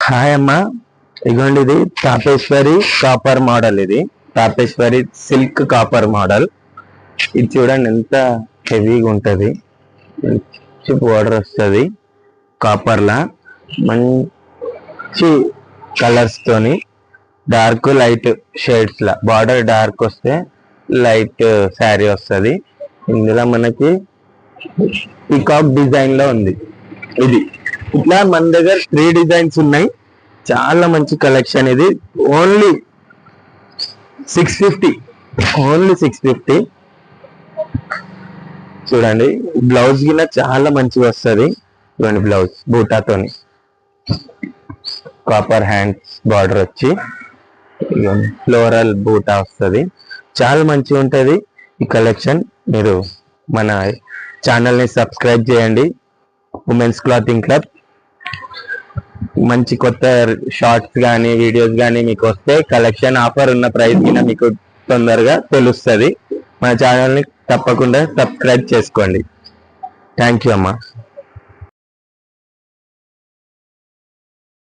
Hi అమ్మ, ఇగోండి ఇది తాపేశ్వరి కాపర్ మోడల్. ఇది తాపేశ్వరి సిల్క్ కాపర్ మోడల్. ఇది చూడండి ఎంత హెవీగా ఉంటుంది. మంచి బోర్డర్ వస్తుంది కాపర్ లా, మంచి కలర్స్ తోని డార్క్ లైట్ షేడ్స్ లా. బార్డర్ డార్క్ వస్తే లైట్ శారీ వస్తుంది. ఇందులో మనకి పీకాక్ డిజైన్ లో ఉంది. ఇది ఇట్లా మన దగ్గర 3 డిజైన్స్ ఉన్నాయి. చాలా మంచి కలెక్షన్. ఇది ఓన్లీ 650, ఓన్లీ 650. చూడండి బ్లౌజ్ గిన చాలా మంచిగా వస్తుంది. చూడండి బ్లౌజ్ బూటాతోని కాపర్ హ్యాండ్స్ బార్డర్ వచ్చి ఫ్లోరల్ బూటా వస్తుంది. చాలా మంచిగా ఉంటుంది ఈ కలెక్షన్. మీరు మన ఛానల్ని సబ్స్క్రైబ్ చేయండి. Women's clothing club. మంచి కొత్త షార్ట్స్ కానీ వీడియోస్ కానీ మీకు వస్తే కలెక్షన్ ఆఫర్ ఉన్న ప్రైస్ కింద మీకు తొందరగా తెలుస్తుంది. మన ఛానల్ని తప్పకుండా సబ్స్క్రైబ్ చేసుకోండి. థ్యాంక్ యూ అమ్మా.